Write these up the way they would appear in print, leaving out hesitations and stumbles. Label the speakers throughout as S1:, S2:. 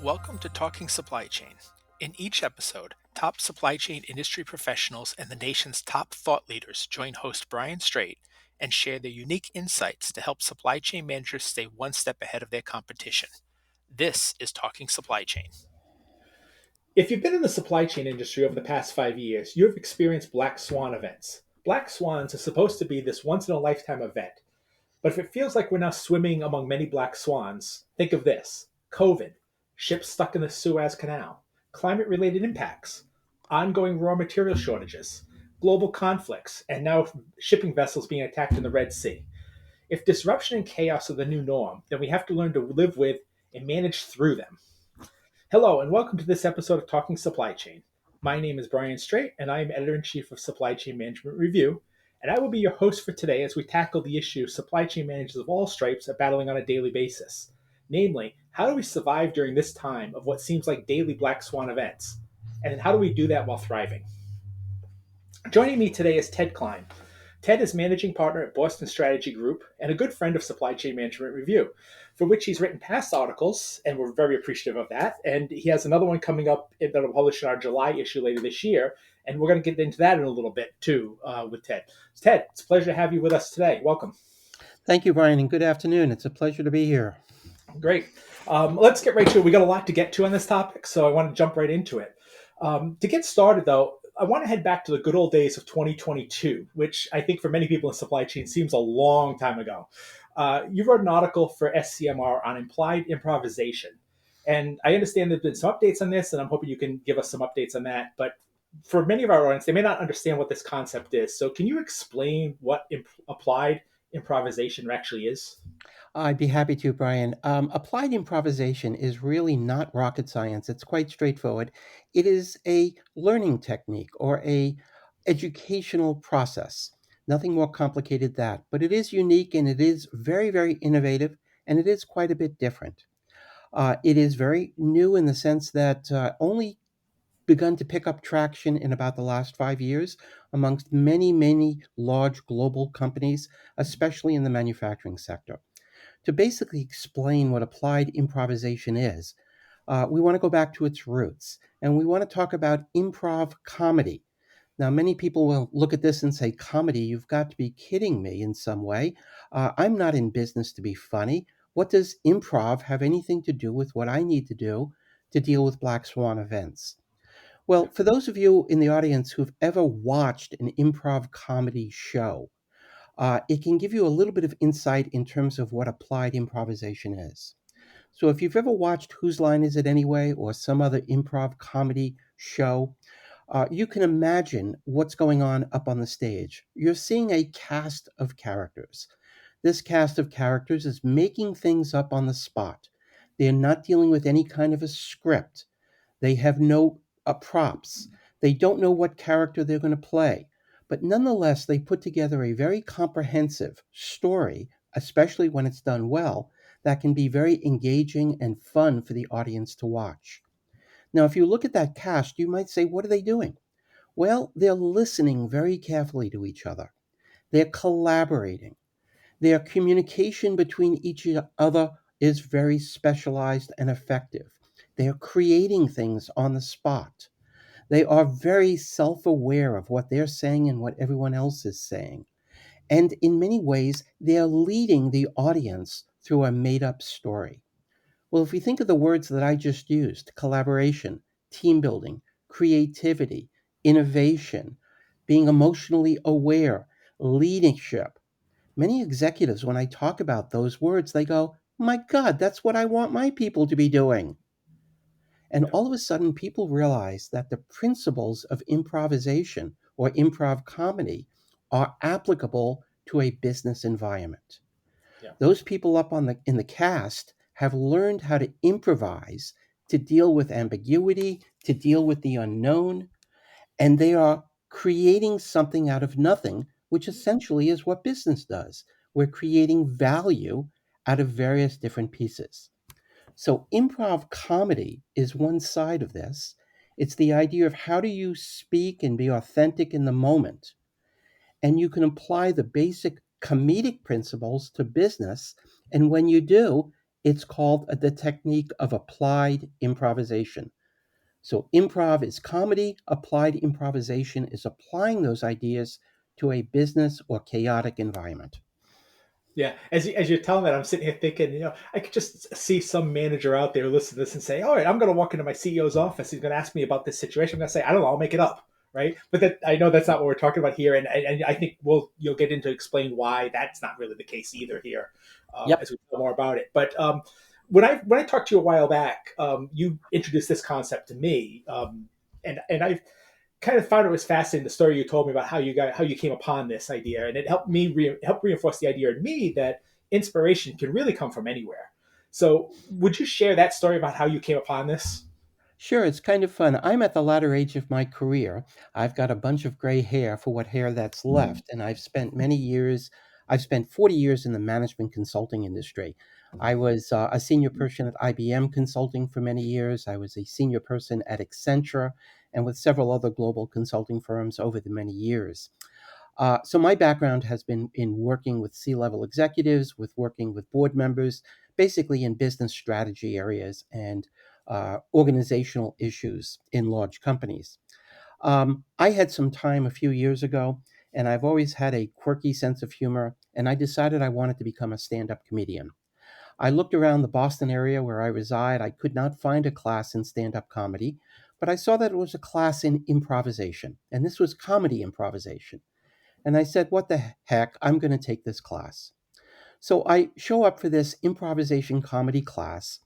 S1: Welcome to Talking Supply Chain. In each episode, top supply chain industry professionals and the nation's top thought leaders join host Brian Strait and share their unique insights to help supply chain managers stay one step ahead of their competition. This is Talking Supply Chain.
S2: If you've been in the supply chain industry over the past 5 years, you have experienced black swan events. Black swans are supposed to be this once in a lifetime event. But if it feels like we're now swimming among many black swans, think of this: COVID, ships stuck in the Suez Canal, climate related impacts, ongoing raw material shortages, global conflicts, and now shipping vessels being attacked in the Red Sea. If disruption and chaos are the new norm, then we have to learn to live with and manage through them. Hello, and welcome to this episode of Talking Supply Chain. My name is Brian Strait, and I am editor in chief of Supply Chain Management Review. And I will be your host for today as we tackle the issue supply chain managers of all stripes are battling on a daily basis. Namely, how do we survive during this time of what seems like daily black swan events? And then how do we do that while thriving? Joining me today is Ted Klein. Ted is managing partner at Boston Strategy Group and a good friend of Supply Chain Management Review, for which he's written past articles, and we're very appreciative of that. And he has another one coming up that will publish in our July issue later this year, and we're going to get into that in a little bit too with Ted. Ted, it's a pleasure to have you with us today. Welcome.
S3: Thank you, Brian, and good afternoon. It's a pleasure to be here.
S2: Great. Let's get right to it. We got a lot to get to on this topic, so I want to jump right into it. To get started, though, I want to head back to the good old days of 2022, which I think for many people in supply chain seems a long time ago. You wrote an article for SCMR on implied improvisation. And I understand there's been some updates on this, and I'm hoping you can give us some updates on that. But for many of our audience, they may not understand what this concept is. So can you explain what applied improvisation actually is?
S3: I'd be happy to, Brian. Applied improvisation is really not rocket science. It's quite straightforward. It is a learning technique or a educational process. Nothing more complicated than that. But it is unique and it is very, very innovative and it is quite a bit different. It is very new in the sense that only begun to pick up traction in about the last 5 years amongst many, many large global companies, especially in the manufacturing sector. To basically explain what applied improvisation is, we want to go back to its roots and we want to talk about improv comedy. Now, many people will look at this and say, comedy, you've got to be kidding me in some way. I'm not in business to be funny. What does improv have anything to do with what I need to do to deal with Black Swan events? Well, for those of you in the audience who've ever watched an improv comedy show, it can give you a little bit of insight in terms of what applied improvisation is. So, if you've ever watched Whose Line Is It Anyway or some other improv comedy show, you can imagine what's going on up on the stage. You're seeing a cast of characters. This cast of characters is making things up on the spot. They're not dealing with any kind of a script. They have no props. They don't know what character they're going to play. But nonetheless, they put together a very comprehensive story, especially when it's done well, that can be very engaging and fun for the audience to watch. Now, if you look at that cast, you might say, what are they doing? Well, they're listening very carefully to each other. They're collaborating. Their communication between each other is very specialized and effective. They are creating things on the spot. They are very self aware of what they're saying and what everyone else is saying. And in many ways, they're leading the audience through a made up story. Well, if we think of the words that I just used: collaboration, team building, creativity, innovation, being emotionally aware, leadership, many executives, when I talk about those words, they go, my God, that's what I want my people to be doing. And
S2: Yeah.
S3: all of a sudden, people realize that the principles of improvisation or improv comedy are applicable to a business environment.
S2: Yeah.
S3: Those people up in the cast have learned how to improvise, to deal with ambiguity, to deal with the unknown, and they are creating something out of nothing, which essentially is what business does. We're creating value out of various different pieces. So, improv comedy is one side of this. It's the idea of how do you speak and be authentic in the moment. And you can apply the basic comedic principles to business. And when you do, It's called the technique of applied improvisation. So, improv is comedy, applied improvisation is applying those ideas to a business or chaotic environment.
S2: Yeah, as you're telling that, I'm sitting here thinking, I could just see some manager out there listen to this and say, "All right, I'm going to walk into my CEO's office. He's going to ask me about this situation. I'm going to say, I don't know, I'll make it up, right?" But that I know that's not what we're talking about here, and I think you'll get into explain why that's not really the case either here,
S3: Yep.
S2: as we know more about it. But when I talked to you a while back, you introduced this concept to me, and I kind of found it was fascinating the story you told me about how you came upon this idea, and it helped me help reinforce the idea in me that inspiration can really come from anywhere. So, would you share that story about how you came upon this?
S3: Sure, it's kind of fun. I'm at the latter age of my career. I've got a bunch of gray hair for what hair that's left, and I've spent 40 years in the management consulting industry. I was a senior person at IBM Consulting for many years. I was a senior person at Accenture and with several other global consulting firms over the many years. So my background has been in working with C-level executives, with working with board members, basically in business strategy areas and organizational issues in large companies. I had some time a few years ago, and I've always had a quirky sense of humor, and I decided I wanted to become a stand-up comedian. I looked around the Boston area where I reside. I could not find a class in stand-up comedy, but I saw that it was a class in improvisation, and this was comedy improvisation. And I said, what the heck? I'm going to take this class. So I show up for this improvisation comedy class.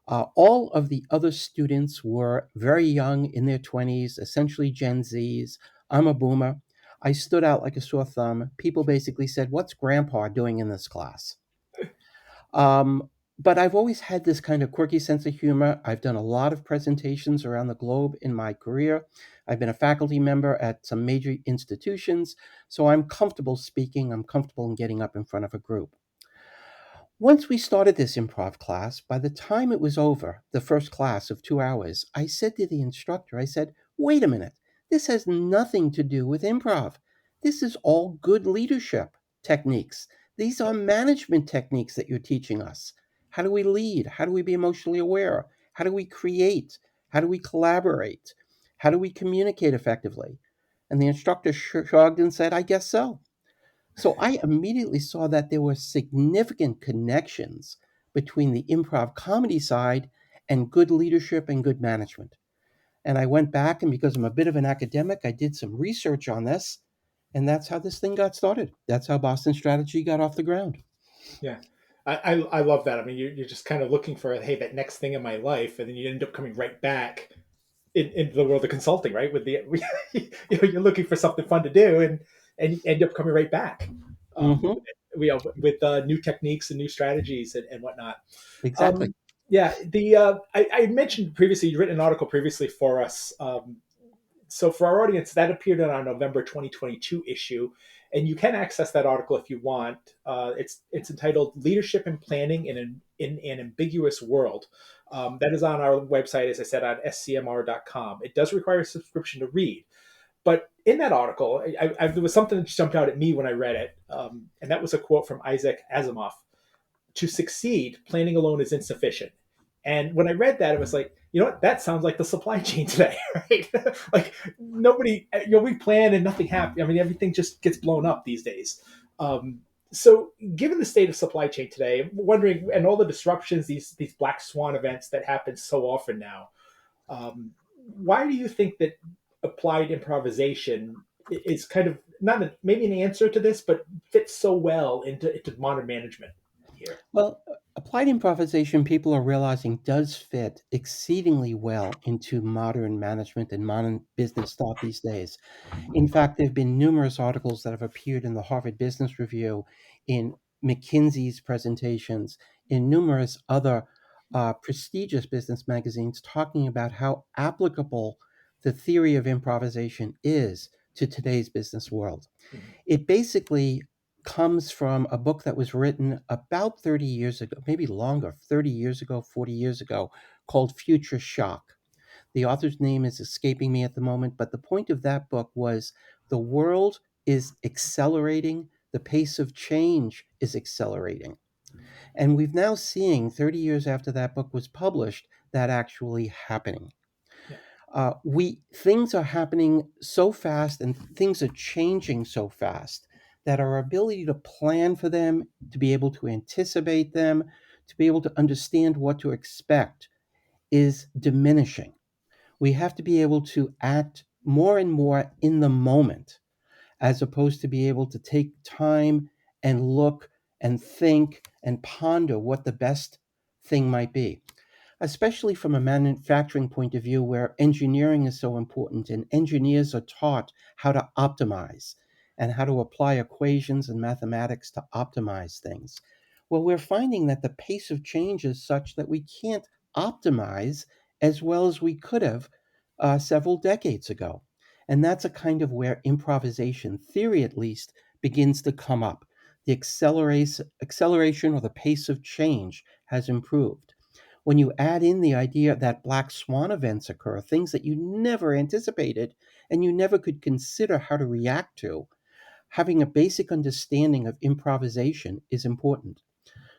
S3: All of the other students were very young in their 20s, essentially Gen Zs. I'm a boomer. I stood out like a sore thumb. People basically said, "What's grandpa doing in this class?" Um, but I've always had this kind of quirky sense of humor. I've done a lot of presentations around the globe in my career. I've been a faculty member at some major institutions, so I'm comfortable speaking. I'm comfortable in getting up in front of a group. Once we started this improv class, by the time it was over, the first class of 2 hours, I said to the instructor, I said, wait a minute, this has nothing to do with improv. This is all good leadership techniques. These are management techniques that you're teaching us. How do we lead? How do we be emotionally aware? How do we create? How do we collaborate? How do we communicate effectively? And the instructor shrugged and said, I guess so. So I immediately saw that there were significant connections between the improv comedy side and good leadership and good management. And I went back, and because I'm a bit of an academic, I did some research on this. And that's how this thing got started. That's how Boston Strategy got off the ground.
S2: Yeah, I love that. I mean, you're just kind of looking for, hey, that next thing in my life, and then you end up coming right back into the world of consulting, right? With the you're looking for something fun to do, and you end up coming right back,
S3: Hmm.
S2: with new techniques and new strategies and whatnot.
S3: Exactly.
S2: Um, yeah, I mentioned previously, you'd written an article previously for us. So for our audience, that appeared in our November 2022 issue, and you can access that article if you want. It's entitled "Leadership and Planning in an Ambiguous World." That is on our website, as I said, on scmr.com. It does require a subscription to read, but in that article, there was something that jumped out at me when I read it, and that was a quote from Isaac Asimov: "To succeed, planning alone is insufficient." And when I read that, it was like, you know what? That sounds like the supply chain today, right? Like nobody, we plan and nothing happens. I mean, everything just gets blown up these days. So, given the state of supply chain today, I'm wondering, and all the disruptions, these black swan events that happen so often now, um, why do you think that applied improvisation is kind of not maybe an answer to this, but fits so well into modern management here?
S3: Well, applied improvisation, people are realizing, does fit exceedingly well into modern management and modern business thought these days. In fact, there have been numerous articles that have appeared in the Harvard Business Review, in McKinsey's presentations, in numerous other prestigious business magazines talking about how applicable the theory of improvisation is to today's business world.
S2: Mhm.
S3: It basically comes from a book that was written about 30 years ago, maybe longer, 30 years ago, 40 years ago, called Future Shock. The author's name is escaping me at the moment, but the point of that book was the world is accelerating, the pace of change is accelerating. And we've now seeing 30 years after that book was published that actually happening.
S2: Yeah.
S3: We things are happening so fast and things are changing so fast that our ability to plan for them, to be able to anticipate them, to be able to understand what to expect is diminishing. We have to be able to act more and more in the moment as opposed to be able to take time and look and think and ponder what the best thing might be, especially from a manufacturing point of view where engineering is so important and engineers are taught how to optimize and how to apply equations and mathematics to optimize things. Well, we're finding that the pace of change is such that we can't optimize as well as we could have several decades ago. And that's a kind of where improvisation theory, at least, begins to come up. The acceleration or the pace of change has improved. When you add in the idea that black swan events occur, things that you never anticipated and you never could consider how to react to, having a basic understanding of improvisation is important.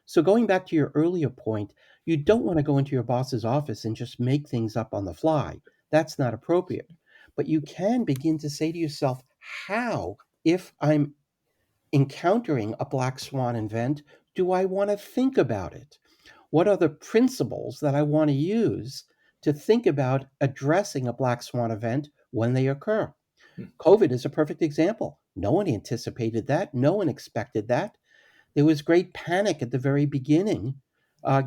S3: So, going back to your earlier point, you don't want to go into your boss's office and just make things up on the fly. That's not appropriate. But you can begin to say to yourself, how, if I'm encountering a black swan event, do I want to think about it? What are the principles that I want to use to think about addressing a black swan event when they occur?
S2: Hmm.
S3: COVID is a perfect example. No one anticipated that. No one expected that. There was great panic at the very beginning,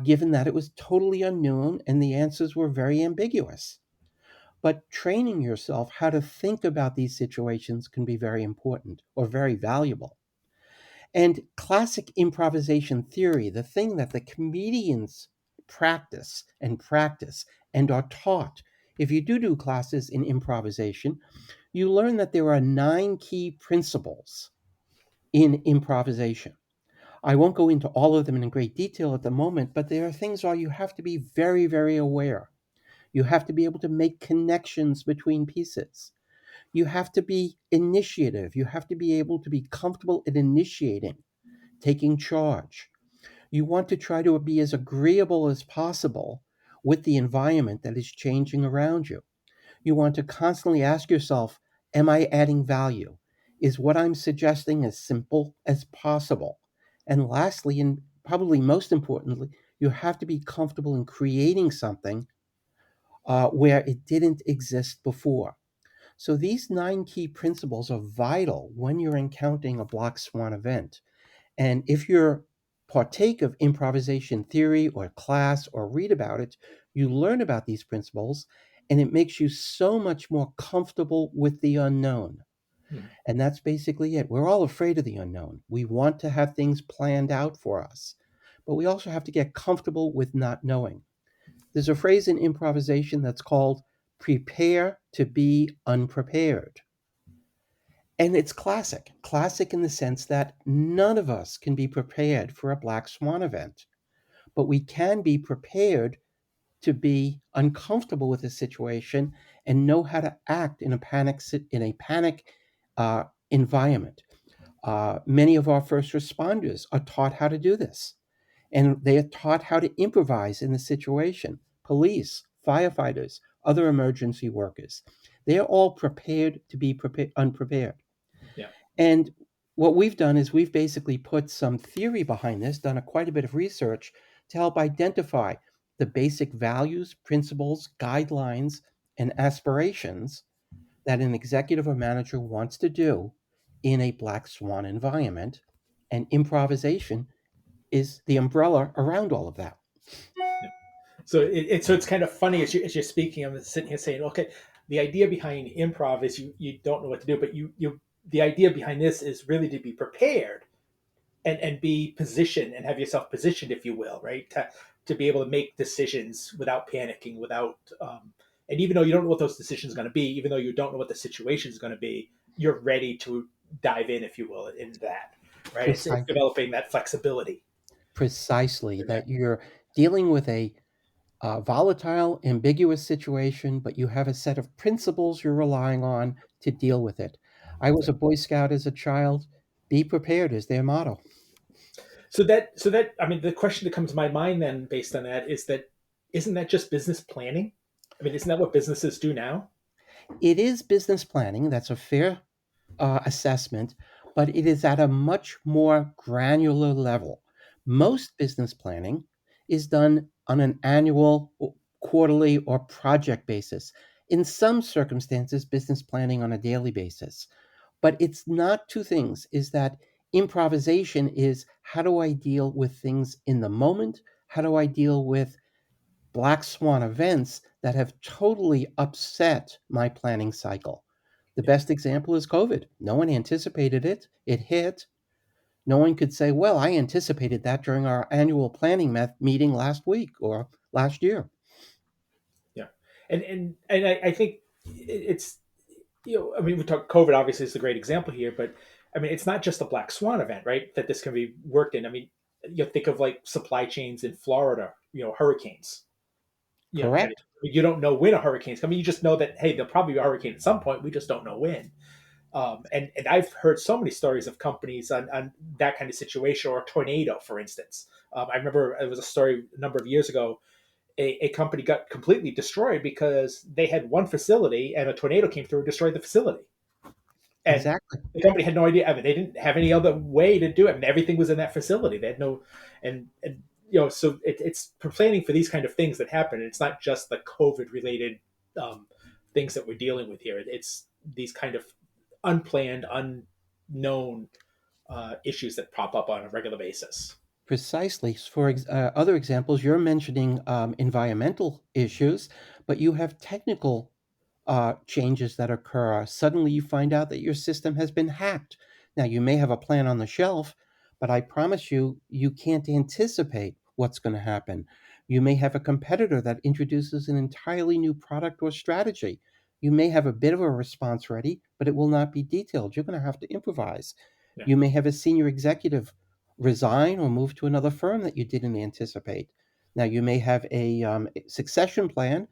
S3: given that it was totally unknown and the answers were very ambiguous. But training yourself how to think about these situations can be very important or very valuable. And classic improvisation theory, the thing that the comedians practice and are taught. If you do classes in improvisation, you learn that there are 9 key principles in improvisation. I won't go into all of them in great detail at the moment, but there are things where you have to be very, very aware. You have to be able to make connections between pieces. You have to be initiative. You have to be able to be comfortable in initiating, taking charge. You want to try to be as agreeable as possible with the environment that is changing around you. You want to constantly ask yourself, am I adding value? Is what I'm suggesting as simple as possible? And lastly, and probably most importantly, you have to be comfortable in creating something where it didn't exist before. So these 9 key principles are vital when you're encountering a black swan event. And if you're partake of improvisation theory or class or read about it, you learn about these principles and it makes you so much more comfortable with the unknown.
S2: Hmm.
S3: And that's basically it. We're all afraid of the unknown. We want to have things planned out for us, but we also have to get comfortable with not knowing. There's a phrase in improvisation that's called prepare to be unprepared. And it's classic in the sense that none of us can be prepared for a black swan event, but we can be prepared to be uncomfortable with a situation and know how to act in a panic environment. Many of our first responders are taught how to do this, and they are taught how to improvise in the situation. Police, firefighters, other emergency workers, they are all prepared to be unprepared.
S2: Yeah.
S3: And what we've done is we've basically put some theory behind this, done quite a bit of research to help identify the basic values, principles, guidelines, and aspirations that an executive or manager wants to do in a black swan environment. And improvisation is the umbrella around all of that.
S2: Yeah. So it's kind of funny as you're speaking. I'm sitting here saying, okay, the idea behind improv is you don't know what to do, but you the idea behind this is really to be prepared and be positioned and have yourself positioned, if you will, right, to be able to make decisions without panicking, without and even though you don't know what those decisions are going to be, even though you don't know what the situation is going to be, you're ready to dive in, if you will, into that. Right? It's
S3: Precisely,
S2: developing that flexibility
S3: precisely
S2: in that.
S3: that you're dealing with a volatile, ambiguous situation, but you have a set of principles you're relying on to deal with it. I was a Boy Scout as a child. Be prepared is their motto.
S2: So that I mean, the question that comes to my mind then, based on that, is that isn't that just business planning? I mean, isn't that what businesses do now?
S3: It is business planning. That's a fair assessment, but it is at a much more granular level. Most business planning is done on an annual, quarterly, or project basis. In some circumstances, business planning on a daily basis. But it's not two things, is that improvisation is how do I deal with things in the moment? How do I deal with black swan events that have totally upset my planning cycle? The
S2: Yeah,
S3: best example is COVID. No one anticipated it. It hit. No one could say, well, I anticipated that during our annual planning meeting last week or last year.
S2: yeah, and I think it's, I mean, we talk COVID obviously is a great example here, but I mean, it's not just a black swan event, right? That this can be worked in. I mean, you think of like supply chains in Florida, hurricanes. That
S3: Correct?
S2: you don't know when a hurricane's coming. You just know that hey, there'll probably be a hurricane at some point. We just don't know when. And I've heard so many stories of companies on that kind of situation, or a tornado, for instance. I remember it was a story a number of years ago. A company got completely destroyed because they had one facility and a tornado came through and destroyed the facility. And
S3: Exactly.
S2: the company had no idea. I mean, they didn't have any other way to do it. I mean, everything was in that facility. They had no, and so it's planning for these kind of things that happen. And it's not just the COVID related um, things that we're dealing with here. It's these kind of unplanned, unknown issues that pop up on a regular basis.
S3: Precisely. For other examples, you're mentioning environmental issues, but you have technical changes that occur. Suddenly, you find out that your system has been hacked. Now, you may have a plan on the shelf, but I promise you, you can't anticipate what's going to happen. You may have a competitor that introduces an entirely new product or strategy. You may have a bit of a response ready, but it will not be detailed. You're going to have to improvise.
S2: Yeah,
S3: You may have a senior executive resign or move to another firm that you didn't anticipate. Now, you may have a succession plan,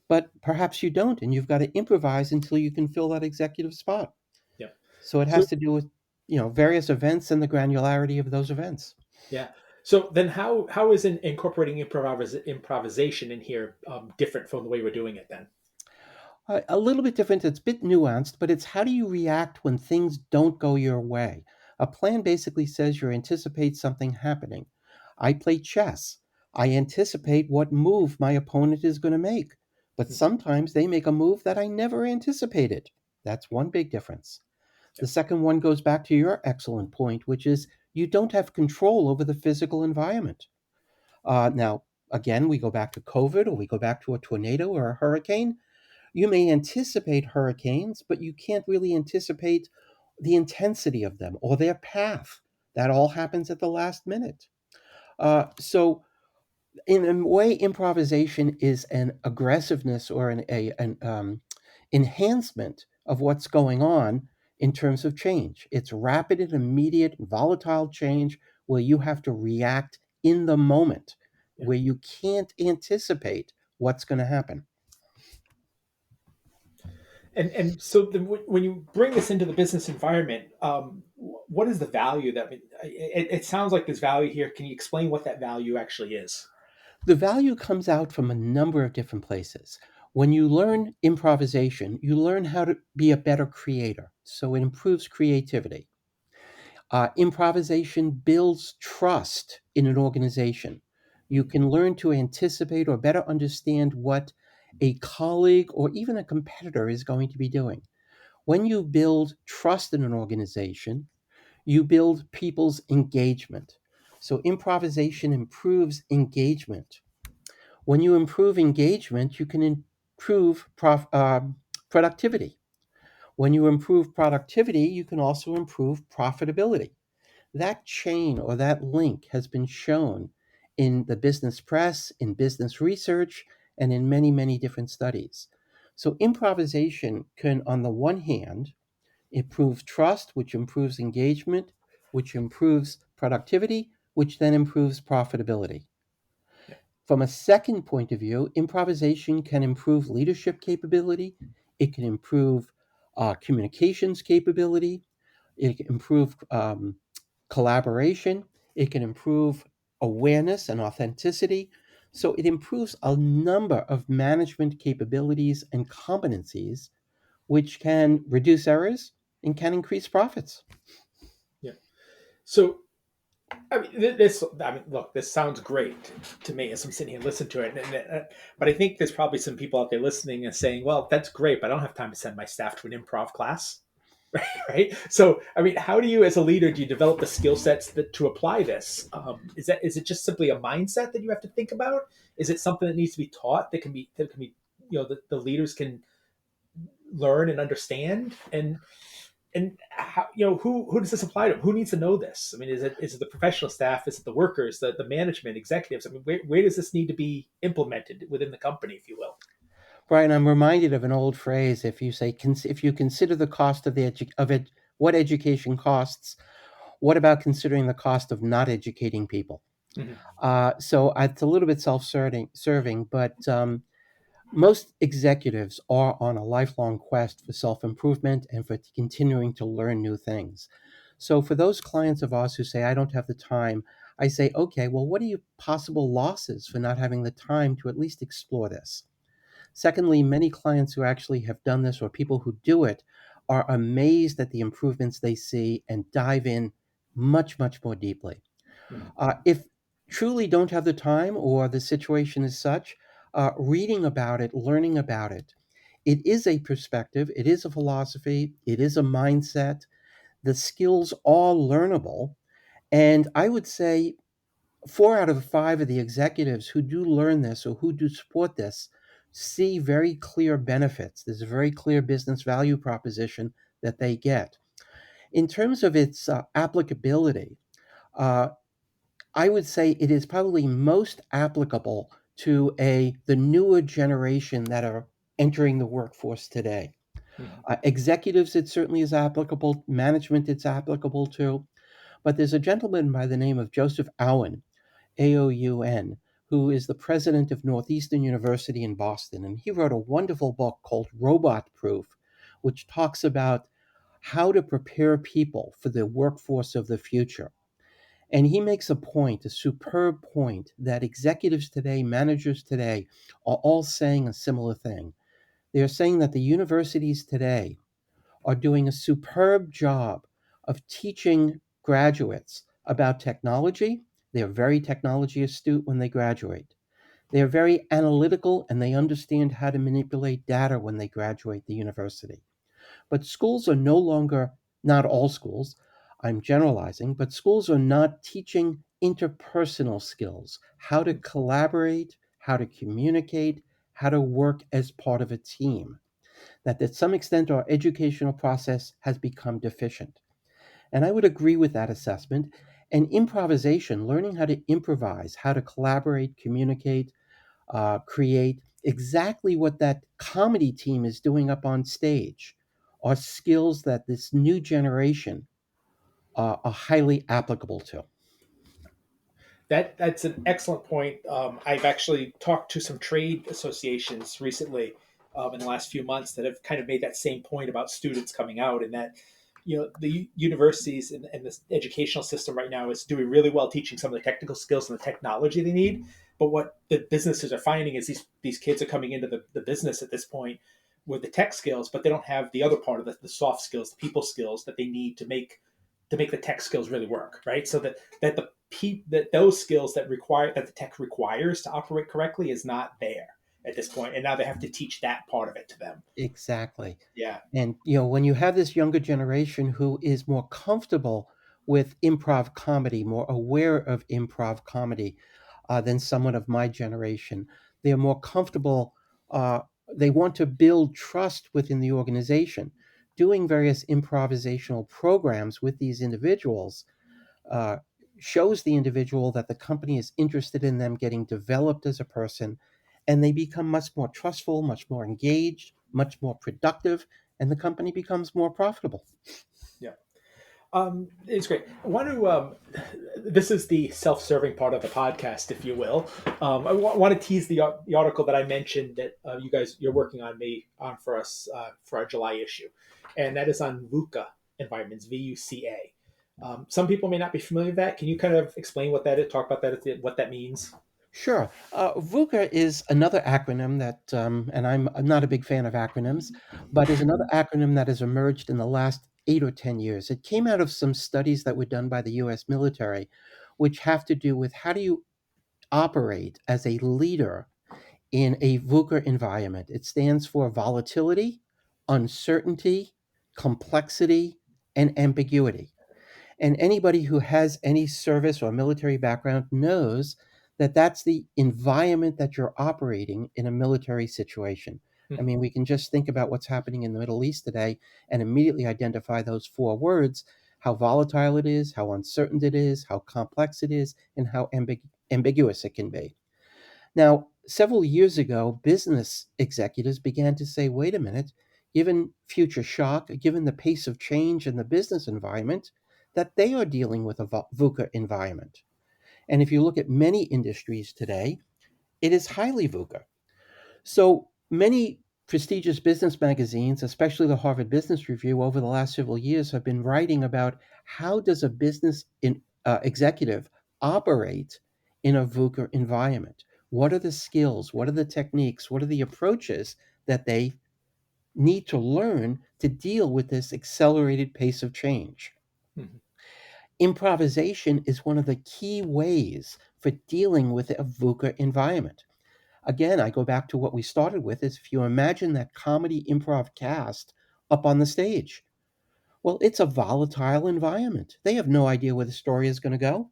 S3: but perhaps you don't, and you've got to improvise until you can fill that executive spot.
S2: yeah.
S3: So it
S2: So
S3: has to do with various events and the granularity of those events.
S2: yeah. So then, how is incorporating improvisation in here different from the way we're doing it then?
S3: A little bit different. It's a bit nuanced, but it's how do you react when things don't go your way? A plan basically says you anticipate something happening. I play chess. I anticipate what move my opponent is going to make, but
S2: Hmm.
S3: sometimes they make a move that I never anticipated. That's one big difference.
S2: Yeah,
S3: The second one goes back to your excellent point, which is you don't have control over the physical environment. Now, again, we go back to COVID or we go back to a tornado or a hurricane. You may anticipate hurricanes, but you can't really anticipate the intensity of them or their path. That all happens at the last minute. So, in a way, improvisation is an aggressiveness or an enhancement of what's going on in terms of change. It's rapid and immediate and volatile change where you have to react in the moment,
S2: yeah.
S3: where you can't anticipate what's going to happen.
S2: And so when you bring this into the business environment, what is the value that? I mean, it sounds like there's value here. Can you explain what that value actually is?
S3: The value comes out from a number of different places. When you learn improvisation, you learn how to be a better creator. So it improves creativity. Improvisation builds trust in an organization. You can learn to anticipate or better understand what a colleague or even a competitor is going to be doing. When you build trust in an organization, you build people's engagement. So improvisation improves engagement. When you improve engagement, you can improve productivity. When you improve productivity, you can also improve profitability. That chain or that link has been shown in the business press, in business research, and in many, many different studies. So, improvisation can, on the one hand, improve trust, which improves engagement, which improves productivity, which then improves profitability.
S2: Yeah,
S3: From a second point of view, improvisation can improve leadership capability, it can improve communications capability, it can improve collaboration, It can improve awareness and authenticity. So it improves a number of management capabilities and competencies, which can reduce errors and can increase profits.
S2: Yeah. So I mean, this. I mean, look, this sounds great to me as I'm sitting here listening to it. But I think there's probably some people out there listening and saying, "Well, that's great, but I don't have time to send my staff to an improv class." Right? So, I mean, how do you, as a leader, do you develop the skill sets to apply this? Is it just simply a mindset that you have to think about? Is it something that needs to be taught that can be the leaders can learn and understand? And how, who does this apply to? Who needs to know this? I mean, is it the professional staff? Is it the workers, the management, executives? I mean, where does this need to be implemented within the company, if you will?
S3: Brian, I'm reminded of an old phrase. If you consider the cost of what education costs, what about considering the cost of not educating people?
S2: Mm-hmm.
S3: So it's a little bit serving, but most executives are on a lifelong quest for self improvement and for continuing to learn new things. So, for those clients of ours who say, I don't have the time, I say, okay, well, what are your possible losses for not having the time to at least explore this? Secondly, many clients who actually have done this or people who do it are amazed at the improvements they see and dive in much, much more deeply.
S2: Mm-hmm.
S3: If truly don't have the time or the situation is such, reading about it, learning about it, it is a perspective, it is a philosophy, it is a mindset. The skills are learnable. And I would say 4 out of 5 of the executives who do learn this or who do support this see very clear benefits. There's a very clear business value proposition that they get. In terms of its applicability, uh, I would say it is probably most applicable to the newer generation that are entering the workforce today.
S2: Mm-hmm.
S3: Executives, it certainly is applicable. Management, it's applicable to. But there's a gentleman by the name of Joseph Owen, Aoun, who is the president of Northeastern University in Boston. And he wrote a wonderful book called Robot Proof, which talks about how to prepare people for the workforce of the future. And he makes a point, a superb point, that executives today, managers today, are all saying a similar thing. They are saying that the universities today are doing a superb job of teaching graduates about technology. They are very technology astute when they graduate. They are very analytical and they understand how to manipulate data when they graduate the university. But schools are no longer, not all schools, I'm generalizing, but schools are not teaching interpersonal skills, how to collaborate, how to communicate, how to work as part of a team. That to some extent our educational process has become deficient. And I would agree with that assessment. And improvisation, learning how to improvise, how to collaborate, communicate, create exactly what that comedy team is doing up on stage are skills that this new generation are highly applicable to.
S2: That's an excellent point. I've actually talked to some trade associations recently in the last few months that have kind of made that same point about students coming out, and that the universities and the educational system right now is doing really well teaching some of the technical skills and the technology they need. But what the businesses are finding is these kids are coming into the business at this point with the tech skills, but they don't have the other part of the soft skills, the people skills that they need to make the tech skills really work, right? So that those skills that the tech requires to operate correctly is not there at this point, and now they have to teach that part of it to them.
S3: Exactly.
S2: Yeah.
S3: And when you have this younger generation who is more comfortable with improv comedy, more aware of improv comedy than someone of my generation, they are more comfortable. Uh, they want to build trust within the organization. Doing various improvisational programs with these individuals uh, shows the individual that the company is interested in them getting developed as a person, and they become much more trustful, much more engaged, much more productive, and the company becomes more profitable.
S2: Yeah. It's great. I want to. This is the self-serving part of the podcast, if you will. I want to tease the article that I mentioned that you're working on for us for our July issue, and that is on VUCA environments, VUCA. Some people may not be familiar with that. Can you kind of explain what that is? Talk about that, what that means?
S3: Sure. VUCA is another acronym that, and I'm not a big fan of acronyms, but is another acronym that has emerged in the last 8 or 10 years. It came out of some studies that were done by the US military, which have to do with how do you operate as a leader in a VUCA environment. It stands for volatility, uncertainty, complexity, and ambiguity. And anybody who has any service or military background knows that that's the environment that you're operating in a military situation. I
S2: Mhm.
S3: mean, we can just think about what's happening in the Middle East today and immediately identify those four words: how volatile it is, how uncertain it is, how complex it is, and how ambiguous it can be. Now, several years ago, business executives began to say, wait a minute, given future shock, given the pace of change in the business environment, that they are dealing with a VUCA environment. And if you look at many industries today, it is highly VUCA. So many prestigious business magazines, especially the Harvard Business Review, over the last several years have been writing about how does a executive operate in a VUCA environment? What are the skills? What are the techniques? What are the approaches that they need to learn to deal with this accelerated pace of change?
S2: Mhm.
S3: Improvisation is one of the key ways for dealing with a VUCA environment. Again, I go back to what we started with is if you imagine that comedy improv cast up on the stage. Well, it's a volatile environment. They have no idea where the story is going to go.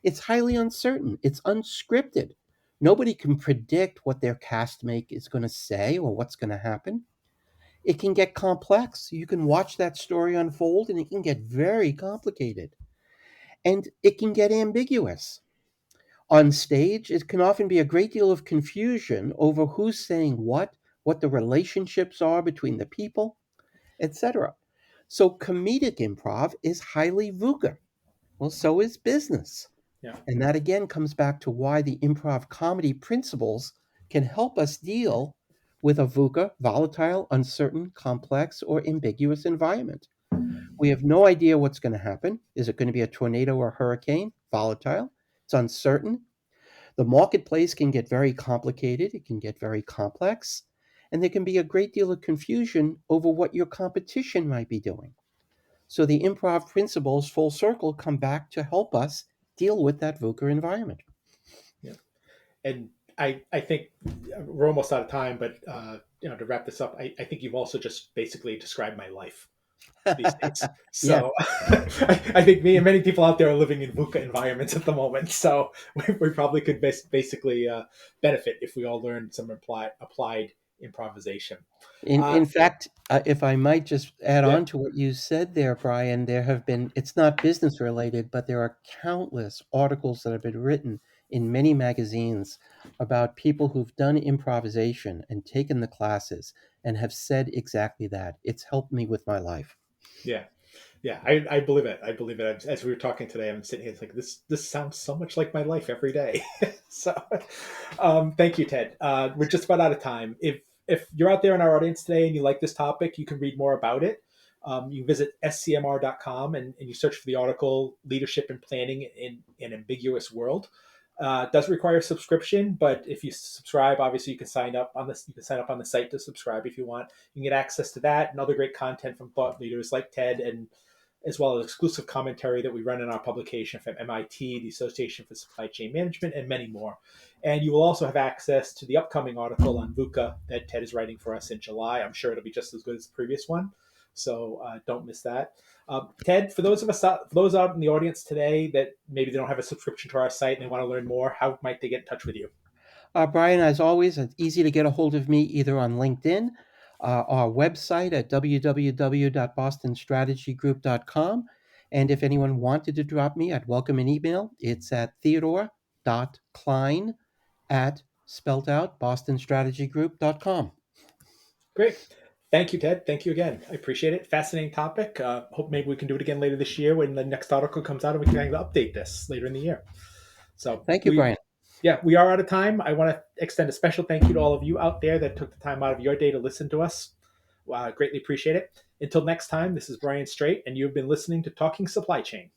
S3: It's highly uncertain. It's unscripted. Nobody can predict what their castmate is going to say or what's going to happen. It can get complex. You can watch that story unfold and it can get very complicated. And it can get ambiguous. On stage, it can often be a great deal of confusion over who's saying what the relationships are between the people, etc. So comedic improv is highly VUCA. Well, so is business.
S2: Yeah.
S3: And that again comes back to why the improv comedy principles can help us deal with a VUCA, volatile, uncertain, complex, or ambiguous environment. We have no idea what's going to happen. Is it going to be a tornado or hurricane? Volatile. It's uncertain. The marketplace can get very complicated, it can get very complex, and there can be a great deal of confusion over what your competition might be doing. So the improv principles full circle come back to help us deal with that VUCA environment.
S2: Yeah. And I think we're almost out of time, but to wrap this up, I think you've also just basically described my life these days.
S3: Yeah.
S2: So I think me and many people out there are living in VUCA environments at the moment. So we probably could basically benefit if we all learned some applied improvisation. Uh,
S3: In fact, if I might just add
S2: yeah,
S3: on to what you said there, Brian, there have been, it's not business related, but there are countless articles that have been written in many magazines about people who've done improvisation and taken the classes and have said exactly that. It's helped me with my life.
S2: yeah. Yeah, I believe it. I believe it. As we were talking today, I'm sitting here it's like this sounds so much like my life every day. So, thank you, Ted. We're just about out of time. If you're out there in our audience today and you like this topic, you can read more about it. You can visit scmr.com and you search for the article "Leadership and Planning in an Ambiguous World." It does require a subscription, but if you subscribe, obviously you can sign up on this. You can sign up on the site to subscribe if you want. You can get access to that and other great content from thought leaders like Ted, and as well as exclusive commentary that we run in our publication from MIT, the Association for Supply Chain Management, and many more. And you will also have access to the upcoming article on VUCA that Ted is writing for us in July. I'm sure it'll be just as good as the previous one, so don't miss that. Ted, for those out in the audience today that maybe they don't have a subscription to our site and they want to learn more, how might they get in touch with you?
S3: Brian, as always, it's easy to get a hold of me either on LinkedIn, our website at www.bostonstrategygroup.com. And if anyone wanted to drop me, I'd welcome an email. It's at theodore.klein at spelled out bostonstrategygroup.com.
S2: Great. Thank you, Ted. Thank you again. I appreciate it. Fascinating topic. Hope maybe we can do it again later this year when the next article comes out and we can kind of update this later in the year. So
S3: Thank you, Brian.
S2: we are out of time. I want to extend a special thank you to all of you out there that took the time out of your day to listen to us. Greatly appreciate it. Until next time, this is Brian Straight, and you've been listening to Talking Supply Chain.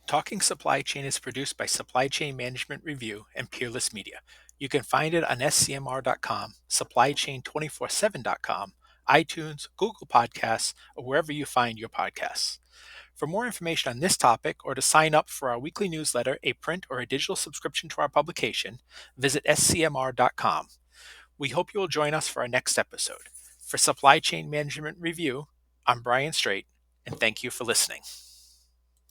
S1: Talking Supply Chain is produced by Supply Chain Management Review and Peerless Media. You can find it on scmr.com, supplychain247.com, iTunes, Google Podcasts, or wherever you find your podcasts. For more information on this topic or to sign up for our weekly newsletter, a print or a digital subscription to our publication, visit scmr.com. We hope you will join us for our next episode. For Supply Chain Management Review, I'm Brian Straight, and thank you for listening.